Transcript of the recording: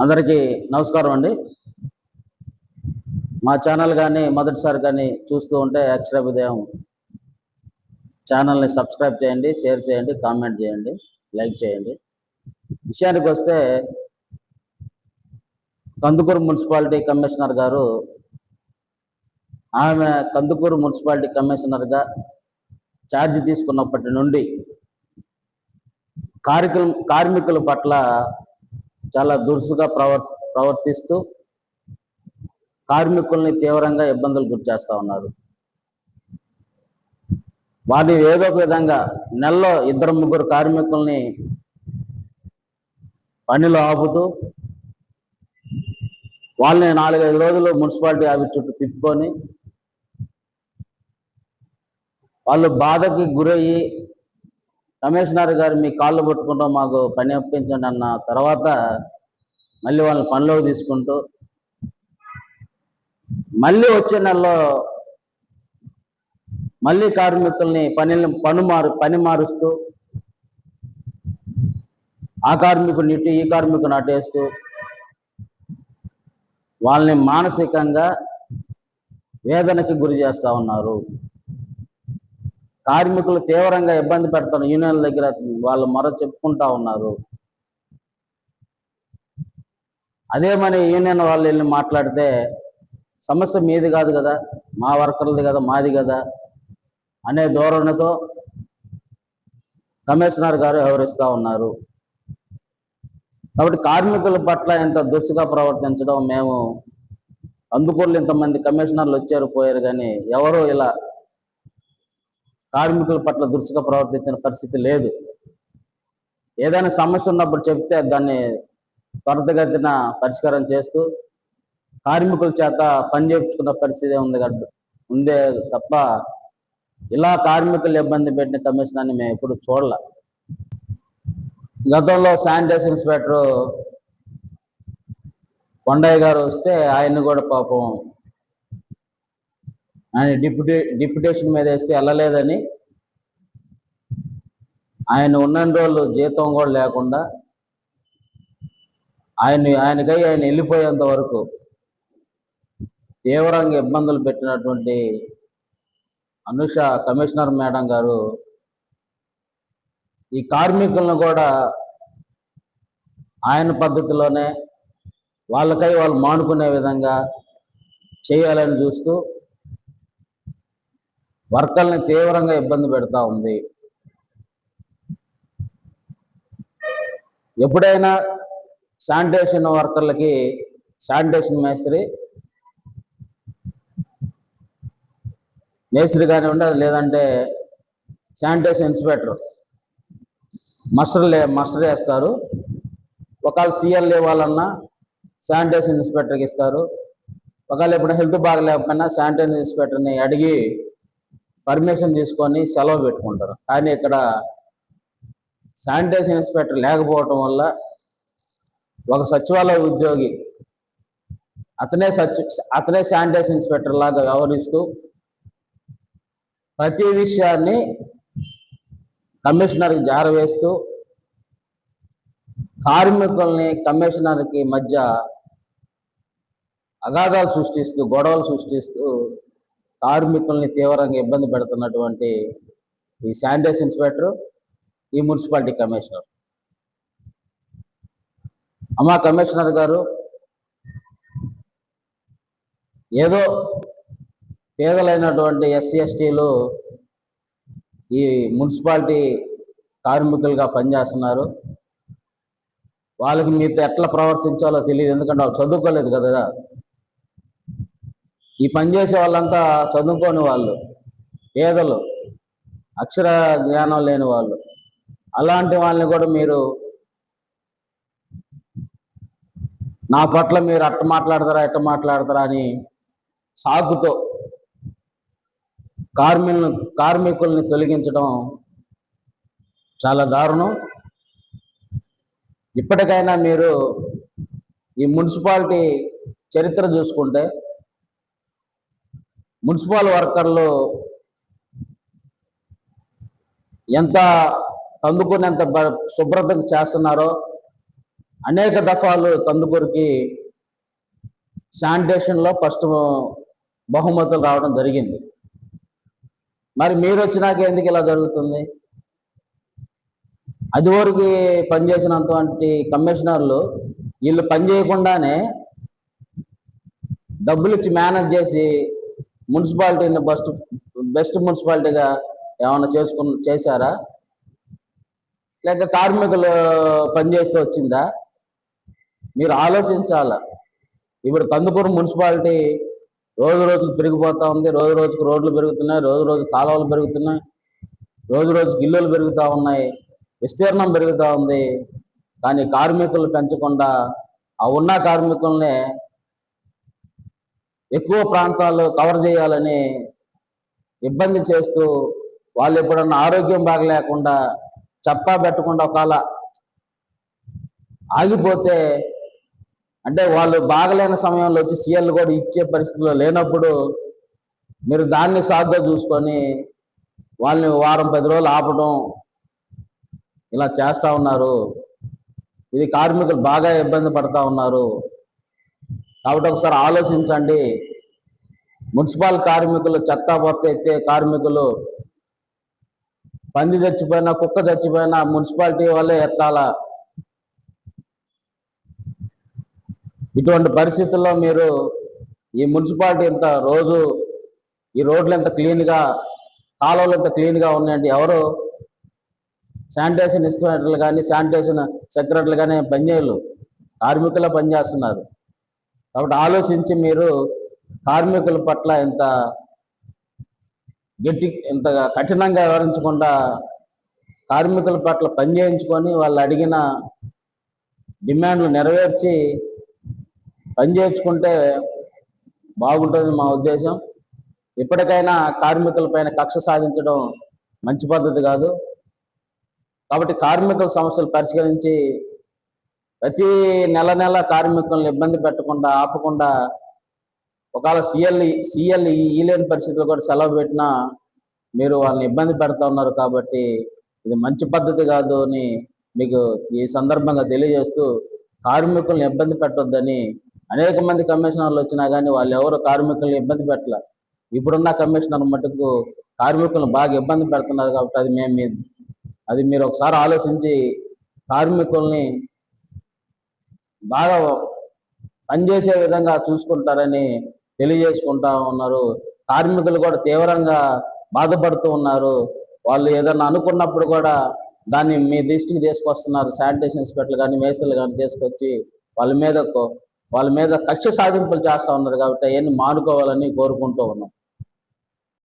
అందరికీ నమస్కారం అండి. మా ఛానల్ కానీ మొదటిసారి కానీ చూస్తూ ఉంటే అక్షరాభ్యుదయం ఛానల్ని సబ్స్క్రైబ్ చేయండి, షేర్ చేయండి, కామెంట్ చేయండి, లైక్ చేయండి. విషయానికి వస్తే కందుకూరు మున్సిపాలిటీ కమిషనర్ గారు ఆమె కందుకూరు మున్సిపాలిటీ కమిషనర్గా ఛార్జ్ తీసుకున్నప్పటి నుండి కార్మికుల పట్ల చాలా దురుసుగా ప్రవర్తిస్తూ కార్మికుల్ని తీవ్రంగా ఇబ్బందులు గురిచేస్తూ ఉన్నారు. వారిని ఏదో ఒక విధంగా నెలలో 2-3 కార్మికుల్ని పనిలో ఆపుతూ వాళ్ళని 4-5 రోజులు మున్సిపాలిటీ ఆఫీస్ చుట్టూ తిప్పుకొని వాళ్ళు బాధకి గురయ్యి కమిషనర్ గారు మీ కాళ్ళు పట్టుకుంటాం మాకు పని ఒప్పించండి అన్న తర్వాత మళ్ళీ వాళ్ళని పనిలోకి తీసుకుంటూ మళ్ళీ వచ్చే నెలలో మళ్ళీ కార్మికుల్ని పని మారుస్తూ ఆ కార్మికుని ఇటు ఈ కార్మికుని అటేస్తూ వాళ్ళని మానసికంగా వేదనకి గురి చేస్తూ ఉన్నారు. కార్మికులు తీవ్రంగా ఇబ్బంది పెడతారు. యూనియన్ల దగ్గర వాళ్ళు చెప్పుకుంటా ఉన్నారు. అదేమని యూనియన్ వాళ్ళు వెళ్ళి మాట్లాడితే సమస్య మీది కాదు కదా, మా వర్కర్లది కదా, మాది కదా అనే ధోరణితో కమిషనర్ గారు వ్యవహరిస్తూ ఉన్నారు. కాబట్టి కార్మికుల పట్ల ఇంత దురుసుగా ప్రవర్తించడం మేము కందుకూరులో ఇంతమంది కమిషనర్లు వచ్చారు పోయారు, కానీ ఎవరు ఇలా కార్మికుల పట్ల దురుసుగా ప్రవర్తించిన పరిస్థితి లేదు. ఏదైనా సమస్య ఉన్నప్పుడు చెప్తే దాన్ని త్వరితగతిన పరిష్కారం చేస్తూ కార్మికుల చేత పని చేయించుకున్న పరిస్థితి ఉందే తప్ప ఇలా కార్మికులు ఇబ్బంది పెట్టిన కమిషనర్ని మేము ఎప్పుడు చూడలే. గతంలో శానిటేషన్ ఇన్స్పెక్టర్ కొండయ్య గారు వస్తే ఆయన్ని కూడా పాపం ఆయన డిప్యుటేషన్ మీద వేస్తే వెళ్ళలేదని ఆయన ఉన్న రోజులు జీతం కూడా లేకుండా ఆయన వెళ్ళిపోయేంత వరకు తీవ్రంగా ఇబ్బందులు పెట్టినటువంటి అనుష కమిషనర్ మేడం గారు ఈ కార్మికులను కూడా ఆయన పద్ధతిలోనే వాళ్ళు మానుకునే విధంగా చేయాలని చూస్తూ వర్కర్ని తీవ్రంగా ఇబ్బంది పెడతా ఉంది. ఎప్పుడైనా శానిటేషన్ వర్కర్లకి శానిటేషన్ మేస్త్రి కానివ్వండి, లేదంటే శానిటేషన్ ఇన్స్పెక్టర్ మస్టర్ వేస్తారు. ఒకవేళ సిఎల్ ఇవ్వాలన్నా శానిటేషన్ ఇన్స్పెక్టర్కి ఇస్తారు. ఒకవేళ ఎప్పుడు హెల్త్ బాగలేకపోయినా శానిటేషన్ ఇన్స్పెక్టర్ని అడిగి పర్మిషన్ తీసుకొని సెలవు పెట్టుకుంటారు. కానీ ఇక్కడ శానిటేషన్ ఇన్స్పెక్టర్ లేకపోవటం వల్ల ఒక సచివాలయ ఉద్యోగి అతనే శానిటేషన్ ఇన్స్పెక్టర్ లాగా వ్యవహరిస్తూ ప్రతి విషయాన్ని కమిషనర్కి జారవేస్తూ కార్మికుల్ని కమిషనర్కి మధ్య అగాధాలు సృష్టిస్తూ గొడవలు సృష్టిస్తూ కార్మికుల్ని తీవ్రంగా ఇబ్బంది పెడుతున్నటువంటి ఈ శానిటేషన్ ఇన్స్పెక్టర్, ఈ మున్సిపాలిటీ కమిషనర్. అమ్మా కమిషనర్ గారు, ఏదో పేదలైనటువంటి ఎస్సీ ఎస్టీలు ఈ మున్సిపాలిటీ కార్మికులుగా పనిచేస్తున్నారు. వాళ్ళకి మీతో ఎట్లా ప్రవర్తించాలో తెలియదు, ఎందుకంటే వాళ్ళు చదువుకోలేదు కదా. ఈ పనిచేసే వాళ్ళంతా చదువుకోని వాళ్ళు, పేదలు, అక్షర జ్ఞానం లేని వాళ్ళు. అలాంటి వాళ్ళని కూడా మీరు నా పట్ల మీరు అట్ట మాట్లాడతారా అని సాకుతో కార్మికుల్ని తొలగించడం చాలా దారుణం. ఇప్పటికైనా మీరు ఈ మున్సిపాలిటీ చరిత్ర చూసుకుంటే మున్సిపల్ వర్కర్లు ఎంత కందుకునేంత శుభ్రత చేస్తున్నారో అనేక దఫాలు కందుకూరికి శానిటేషన్లో ఫస్ట్ బహుమతులు రావడం జరిగింది. మరి మీరు వచ్చినాక ఎందుకు ఇలా జరుగుతుంది? అదివరకు పనిచేసినటువంటి కమిషనర్లు వీళ్ళు పని చేయకుండానే డబ్బులు ఇచ్చి మేనేజ్ చేసి మున్సిపాలిటీని బెస్ట్ మున్సిపాలిటీగా ఏమైనా చేశారా? లేక కార్మికులు పనిచేస్తూ వచ్చిందా? మీరు ఆలోచించాల. ఇప్పుడు కందుకూరు మున్సిపాలిటీ రోజు రోజుకు పెరిగిపోతూ ఉంది. రోజు రోజుకు రోడ్లు పెరుగుతున్నాయి, రోజు రోజు కాలువలు పెరుగుతున్నాయి, రోజు రోజుకు ఇల్లులు పెరుగుతూ ఉన్నాయి, విస్తీర్ణం పెరుగుతూ ఉంది. కానీ కార్మికులు పెంచకుండా ఆ ఉన్న కార్మికుల్ని ఎక్కువ ప్రాంతాలు కవర్ చేయాలని ఇబ్బంది చేస్తూ వాళ్ళు ఎప్పుడన్నా ఆరోగ్యం బాగలేకుండా చెప్పా పెట్టకుండా ఒకవేళ ఆగిపోతే, అంటే వాళ్ళు బాగలేని సమయంలో వచ్చి సీఎల్ కూడా ఇచ్చే పరిస్థితిలో లేనప్పుడు మీరు దాన్ని సాగ్గా చూసుకొని వాళ్ళని వారం 10 రోజులు ఆపడం ఇలా చేస్తూ ఉన్నారు. ఇది కార్మికులు బాగా ఇబ్బంది పడుతూ ఉన్నారు. కాబట్టి ఒకసారి ఆలోచించండి. మున్సిపల్ కార్మికులు చెత్త పొత్త ఎత్తే కార్మికులు పంది చచ్చిపోయినా కుక్క చచ్చిపోయినా మున్సిపాలిటీ వాళ్ళే ఎత్తాలా? ఇటువంటి పరిస్థితుల్లో మీరు ఈ మున్సిపాలిటీ ఇంత రోజు ఈ రోడ్లు ఎంత క్లీన్గా, కాలువలు ఎంత క్లీన్గా ఉన్నాయండి. ఎవరు శానిటేషన్ ఇన్స్పెక్టర్లు కానీ శానిటేషన్ సెక్రటరీలు కానీ పనిచేయలు, కార్మికులే పనిచేస్తున్నారు. కాబట్టి ఆలోచించి మీరు కార్మికుల పట్ల ఇంత కఠినంగా వివరించకుండా కార్మికుల పట్ల పని చేయించుకొని వాళ్ళు అడిగిన డిమాండ్లు నెరవేర్చి పని చేయించుకుంటే బాగుంటుంది మా ఉద్దేశం. ఇప్పటికైనా కార్మికుల పైన కక్ష సాధించడం మంచి పద్ధతి కాదు. కాబట్టి కార్మికుల సమస్యలు పరిష్కరించి ప్రతి నెల కార్మికులను ఇబ్బంది పెట్టకుండా ఆపకుండా, ఒకవేళ సీఎల్ ఈలేని పరిస్థితుల్లో కూడా సెలవు పెట్టినా మీరు వాళ్ళని ఇబ్బంది పెడతా ఉన్నారు. కాబట్టి ఇది మంచి పద్ధతి కాదు అని మీకు ఈ సందర్భంగా తెలియజేస్తూ, కార్మికులను ఇబ్బంది పెట్టొద్దని అనేక మంది కమిషనర్లు వచ్చినా కానీ వాళ్ళు ఎవరు కార్మికులను ఇబ్బంది పెట్టలే. ఇప్పుడున్న కమిషనర్ మటుకు కార్మికులను బాగా ఇబ్బంది పెడుతున్నారు. కాబట్టి అది మీరు ఒకసారి ఆలోచించి కార్మికుల్ని బాగా పనిచేసే విధంగా చూసుకుంటారని తెలియజేసుకుంటా ఉన్నారు. కార్మికులు కూడా తీవ్రంగా బాధపడుతూ ఉన్నారు. వాళ్ళు ఏదన్నా అనుకున్నప్పుడు కూడా దాన్ని మీ దృష్టికి తీసుకొస్తున్నారు. శానిటేషన్ ఇన్స్పెక్టర్లు కానీ మేస్త్రులు కానీ తీసుకొచ్చి వాళ్ళ మీద కక్ష సాధింపులు చేస్తూ ఉన్నారు. కాబట్టి అవన్నీ మానుకోవాలని కోరుకుంటూ ఉన్నాం.